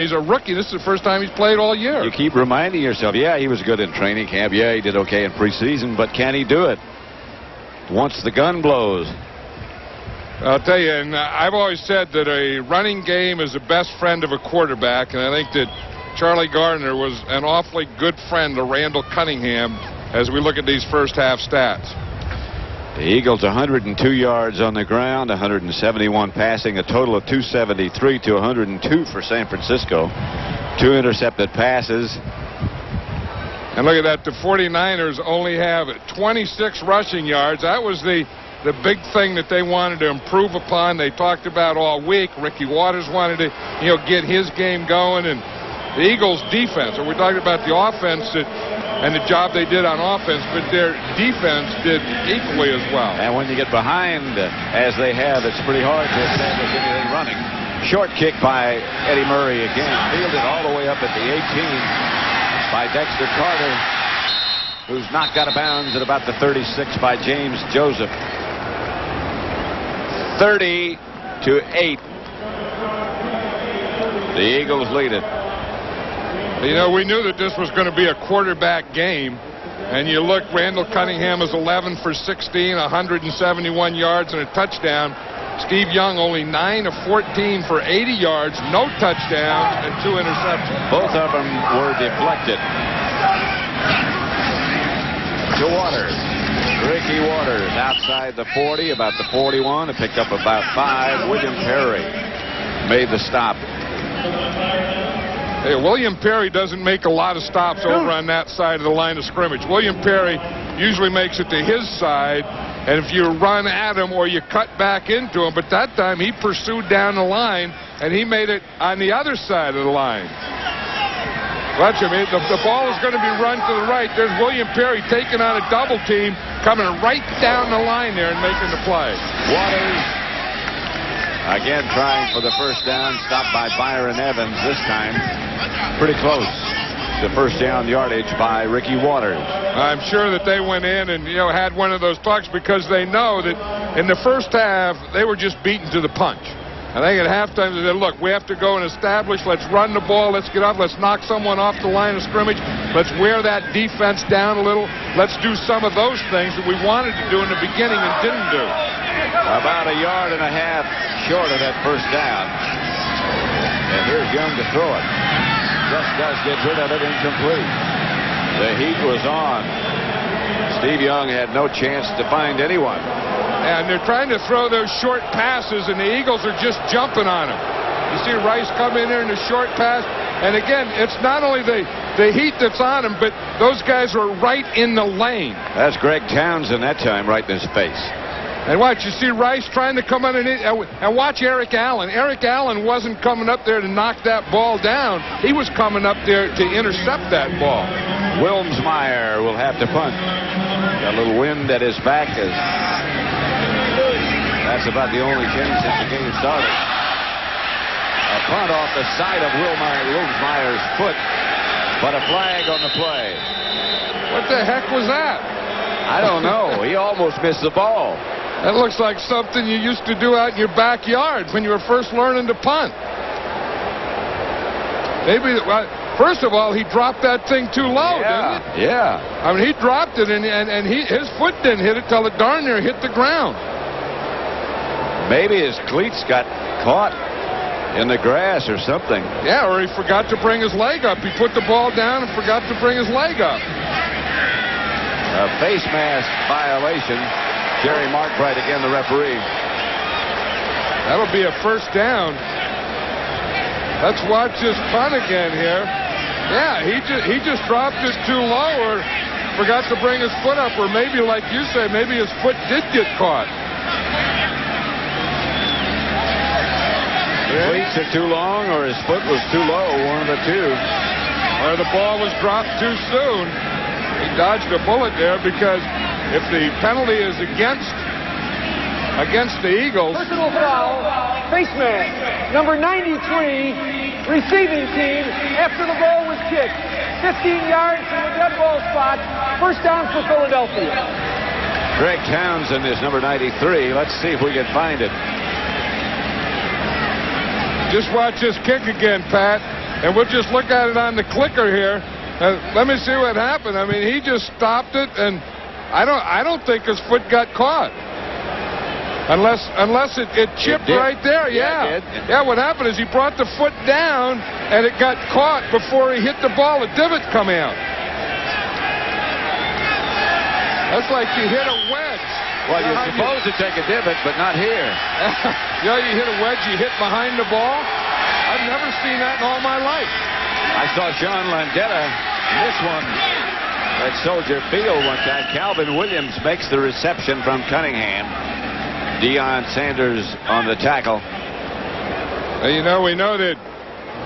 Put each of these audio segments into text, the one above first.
He's a rookie. This is the first time he's played all year. You keep reminding yourself, yeah, he was good in training camp. Yeah, he did okay in preseason, but can he do it once the gun blows? I'll tell you, and I've always said that a running game is the best friend of a quarterback, and I think that Charlie Gardner was an awfully good friend to Randall Cunningham as we look at these first half stats. The Eagles 102 yards on the ground, 171 passing, a total of 273 to 102 for San Francisco. 2 intercepted passes. And look at that, the 49ers only have 26 rushing yards. That was the big thing that they wanted to improve upon. They talked about all week. Ricky Waters wanted to, get his game going, and the Eagles' defense. And we're talking about the offense and the job they did on offense, but their defense did equally as well. And when you get behind, as they have, it's pretty hard to establish anything running. Short kick by Eddie Murray again, fielded all the way up at the 18 by Dexter Carter, who's knocked out of bounds at about the 36 by James Joseph. 30-8. The Eagles lead it. We knew that this was going to be a quarterback game. And you look, Randall Cunningham is 11 for 16, 171 yards and a touchdown. Steve Young only 9 of 14 for 80 yards, no touchdowns, and 2 interceptions. Both of them were deflected. To Waters. Ricky Waters outside the 40, about the 41. It picked up about 5. William Perry made the stop. Hey, William Perry doesn't make a lot of stops over on that side of the line of scrimmage. William Perry usually makes it to his side, and if you run at him or you cut back into him, but that time he pursued down the line, and he made it on the other side of the line. Watch him. The ball is going to be run to the right. There's William Perry taking on a double team, coming right down the line there and making the play. Waters again trying for the first down, stopped by Byron Evans this time. Pretty close to first down yardage by Ricky Waters. I'm sure that they went in and had one of those talks, because they know that in the first half they were just beaten to the punch. I think at halftime they said, look, we have to go and establish, let's run the ball, let's get up, let's knock someone off the line of scrimmage, let's wear that defense down a little, let's do some of those things that we wanted to do in the beginning and didn't do. About a yard and a half short of that first down. And here's Young to throw it. Just does get rid of it, incomplete. The heat was on. Steve Young had no chance to find anyone. And they're trying to throw those short passes, and the Eagles are just jumping on them. You see Rice come in there in the short pass. And again, it's not only the heat that's on him, but those guys were right in the lane. That's Greg Townsend that time, right in his face. And watch, you see Rice trying to come underneath, and watch Eric Allen. Eric Allen wasn't coming up there to knock that ball down. He was coming up there to intercept that ball. Wilmsmeyer will have to punt. Got a little wind at his back. That's about the only change since the game started. A punt off the side of Wilmsmeyer's foot, but a flag on the play. What the heck was that? I don't know. He almost missed the ball. That looks like something you used to do out in your backyard when you were first learning to punt. Maybe, first of all, he dropped that thing too low, didn't he? Yeah. I mean, he dropped it, and his foot didn't hit it till it darn near hit the ground. Maybe his cleats got caught in the grass or something. Yeah, or he forgot to bring his leg up. He put the ball down and forgot to bring his leg up. A face mask violation. Jerry Markbright again, the referee. That'll be a first down. Let's watch this punt again here. Yeah, he just dropped it too low, or forgot to bring his foot up, or maybe, like you say, maybe his foot did get caught. The cleats are too long, or his foot was too low, one of the two. Or the ball was dropped too soon. He dodged a bullet there, because if the penalty is against the Eagles. Personal foul, face mask, number 93, receiving team, after the ball was kicked. 15 yards from the dead ball spot. First down for Philadelphia. Greg Townsend is number 93. Let's see if we can find it. Just watch this kick again, Pat. and we'll just look at it on the clicker here. Let me see what happened. I mean, he just stopped it, and I don't think his foot got caught. Unless it chipped right there. Yeah. Yeah, what happened is he brought the foot down, and it got caught before he hit the ball. The divot come out. That's like you hit a wedge. Well, you're supposed to take a divot, but not here. You know, you hit a wedge, you hit behind the ball. I've never seen that in all my life. I saw John Landetta miss one at Soldier Field one time. Calvin Williams makes the reception from Cunningham. Deion Sanders on the tackle. You know, we know that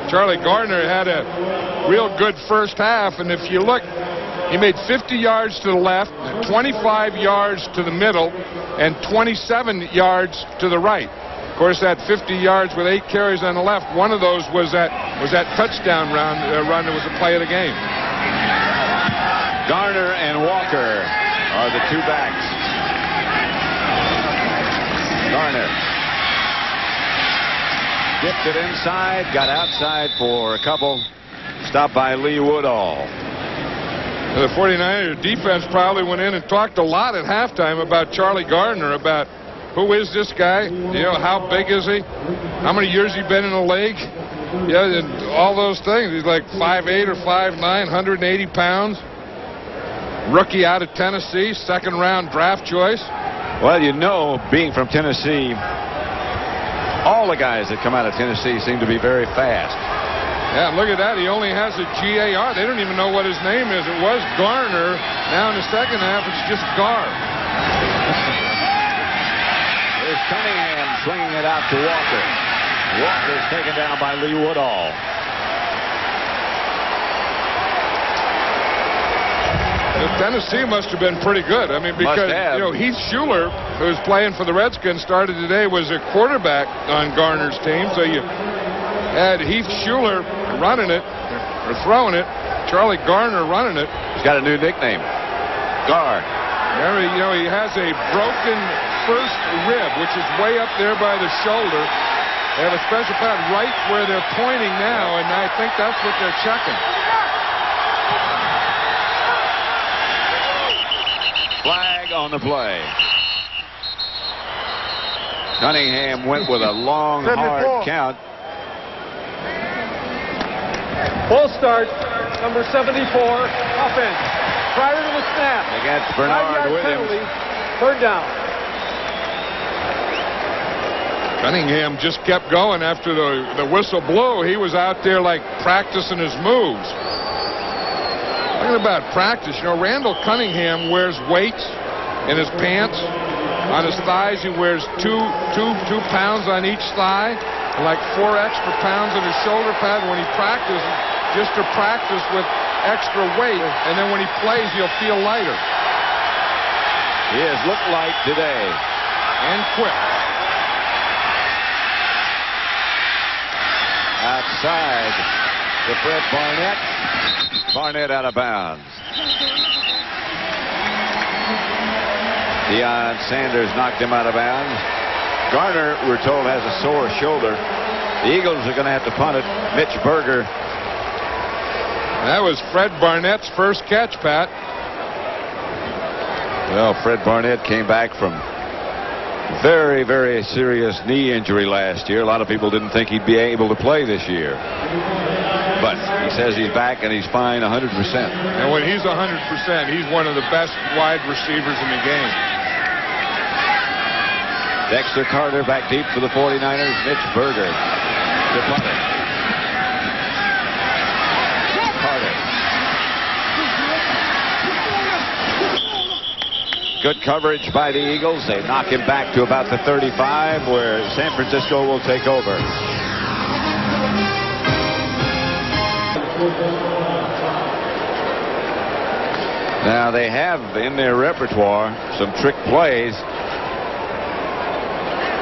Charlie Gardner had a real good first half, and if you look, he made 50 yards to the left, 25 yards to the middle, and 27 yards to the right. Of course, that 50 yards with 8 carries on the left, one of those was that touchdown run that was a play of the game. Garner and Walker are the two backs. Garner dipped it inside, got outside for a couple, stopped by Lee Woodall. The 49er defense probably went in and talked a lot at halftime about Charlie Gardner, about who is this guy? You know, how big is he? How many years he been in the league? Yeah, and all those things. He's like 5'8" or 5'9", 180 pounds. Rookie out of Tennessee, second-round draft choice. Well, you know, being from Tennessee, all the guys that come out of Tennessee seem to be very fast. Yeah, look at that. He only has a G-A-R. They don't even know what his name is. It was Garner. Now in the second half, it's just Gar. There's Cunningham swinging it out to Walker. Walker's taken down by Lee Woodall. Tennessee must have been pretty good. I mean, because, you know, Heath Schuler, who's playing for the Redskins, started today, was a quarterback on Garner's team. So you had Heath Schuler running it, or throwing it, Charlie Garner running it. He's got a new nickname, Gar. Remember, you know, he has a broken first rib, which is way up there by the shoulder. They have a special pad right where they're pointing now, and I think that's what they're checking. Flag on the play. Cunningham went with a long, hard count. Full start, number 74, offense. Prior to the snap. Against Bernard Williams. Penalty, third down. Cunningham just kept going after the whistle blew. He was out there like practicing his moves. Talking about practice, you know, Randall Cunningham wears weights in his pants. On his thighs, he wears two pounds on each thigh, and like 4 extra pounds on his shoulder pad when he practices, just to practice with extra weight, and then when he plays, he'll feel lighter. He has looked light today. And quick. Outside to Fred Barnett. Barnett out of bounds. Deion Sanders knocked him out of bounds. Garner, we're told, has a sore shoulder. The Eagles are going to have to punt it. Mitch Berger. That was Fred Barnett's first catch, Pat. Well, Fred Barnett came back from very, very serious knee injury last year. A lot of people didn't think he'd be able to play this year. But he says he's back and he's fine 100%. And when he's 100%, he's one of the best wide receivers in the game. Dexter Carter back deep for the 49ers. Mitch Berger to punt it. Carter. Good coverage by the Eagles. They knock him back to about the 35, where San Francisco will take over. Now they have in their repertoire some trick plays.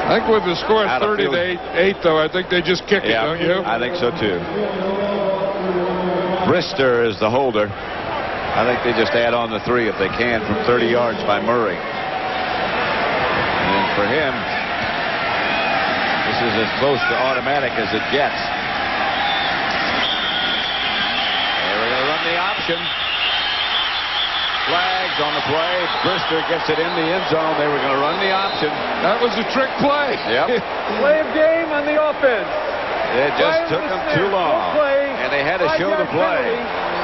I think with the score 30-8, though, I think they just kick it, don't you? I think so, too. Brister is the holder. I think they just add on the 3 if they can from 30 yards by Murray. And for him, this is as close to automatic as it gets. option. Flags on the play. Brister gets it in the end zone. They were going to run the option. That was a trick play. Yep. Play of game on the offense. It just took them too long. And they had to show the play.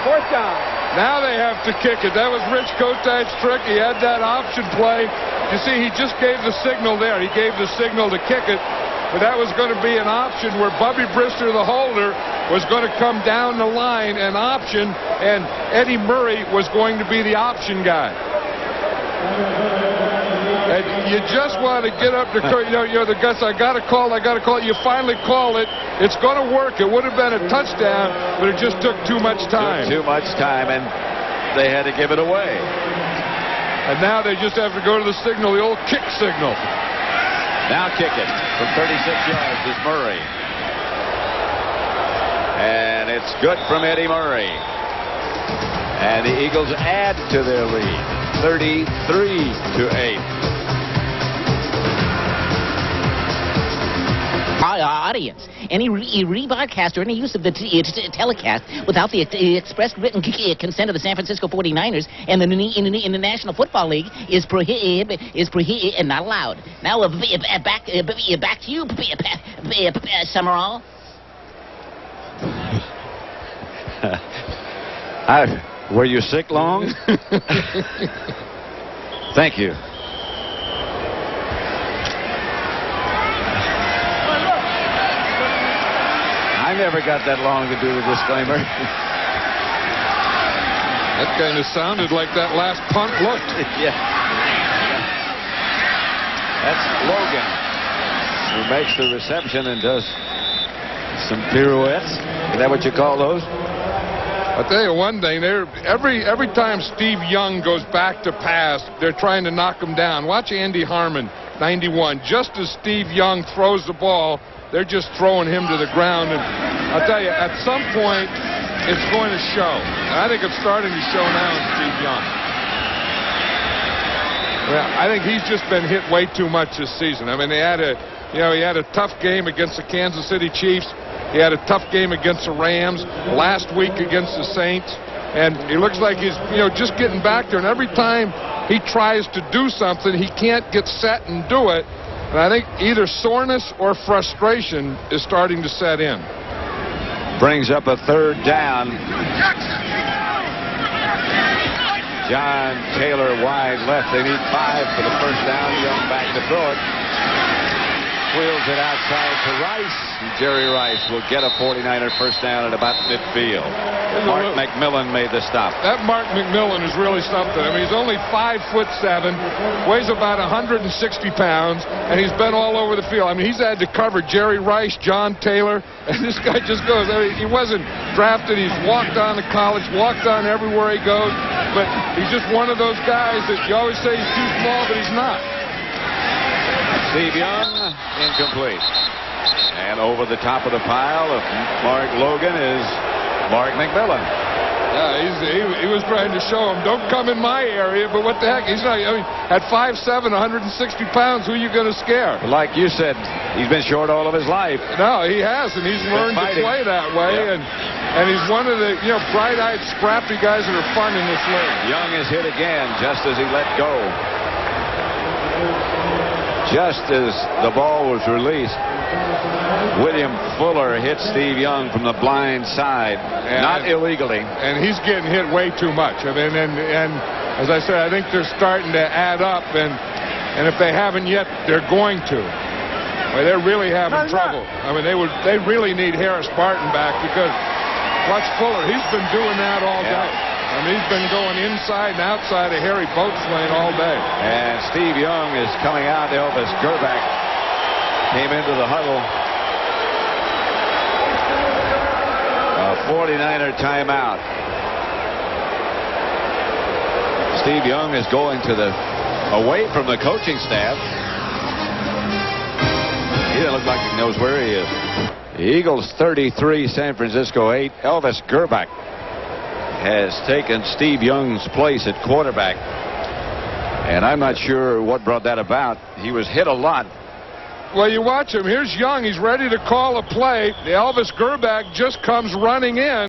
Fourth down. Now they have to kick it. That was Rich Kotaj's trick. He had that option play. You see, he just gave the signal there. He gave the signal to kick it. But that was going to be an option where Bubby Brister, the holder, was going to come down the line and option, and Eddie Murray was going to be the option guy. And you just want to get up to, the guts. I got to call it. You finally call it. It's going to work. It would have been a touchdown, but it just took too much time. Too much time, and they had to give it away. And now they just have to go to the signal, the old kick signal. Now kick it from 36 yards is Murray. And it's good from Eddie Murray. And the Eagles add to their lead, 33-8. Audience, any rebroadcast or any use of the telecast without the express written consent of the San Francisco 49ers and in the National Football League is prohibited and not allowed. Now back to you, Summerall. Were you sick long? Thank you. I never got that long to do the disclaimer. That kind of sounded like that last punt looked. Yeah. That's Logan, who makes the reception and does some pirouettes. Is that what you call those? I'll tell you one thing. Every time Steve Young goes back to pass, they're trying to knock him down. Watch Andy Harmon, 91. Just as Steve Young throws the ball, they're just throwing him to the ground. And I'll tell you, at some point, it's going to show. And I think it's starting to show now in Steve Young. Well, I think he's just been hit way too much this season. I mean, he had a tough game against the Kansas City Chiefs. He had a tough game against the Rams last week against the Saints. And he looks like he's, just getting back there. And every time he tries to do something, he can't get set and do it. And I think either soreness or frustration is starting to set in. Brings up a third down. John Taylor wide left. They need 5 for the first down. Young back to throw it. Wheels it outside to Rice. And Jerry Rice will get a 49er first down at about midfield. Mark McMillan made the stop. That Mark McMillan is really something. I mean, he's only 5'7", weighs about 160 pounds, and he's been all over the field. I mean, he's had to cover Jerry Rice, John Taylor, and this guy just goes. I mean, he wasn't drafted. He's walked on to college, walked on everywhere he goes, but he's just one of those guys that you always say he's too small, but he's not. Steve Young, incomplete. And over the top of the pile of Mark Logan is Mark McMillan. Yeah, he was trying to show him, don't come in my area, but what the heck? He's not. I mean, at 5'7", 160 pounds, who are you going to scare? Like you said, he's been short all of his life. No, he has, and he's learned to play that way. Yeah. And he's one of the bright-eyed, scrappy guys that are fun in this league. Young is hit again just as he let go. Just as the ball was released, William Fuller hit Steve Young from the blind side, not illegally. And he's getting hit way too much. I mean, and as I said, I think they're starting to add up, and if they haven't yet, they're going to. Well, they're really having trouble. I mean, they really need Harris Barton back, because watch Fuller. He's been doing that all day. I mean, he's been going inside and outside of Harry Boat's lane all day. And Steve Young is coming out. Elvis Gerback came into the huddle. A 49er timeout. Steve Young is going to away from the coaching staff. He doesn't look like he knows where he is. The Eagles 33, San Francisco 8. Elvis Gerback has taken Steve Young's place at quarterback. And I'm not sure what brought that about. He was hit a lot. Well, you watch him. Here's Young. He's ready to call a play. The Elvis Gerback just comes running in.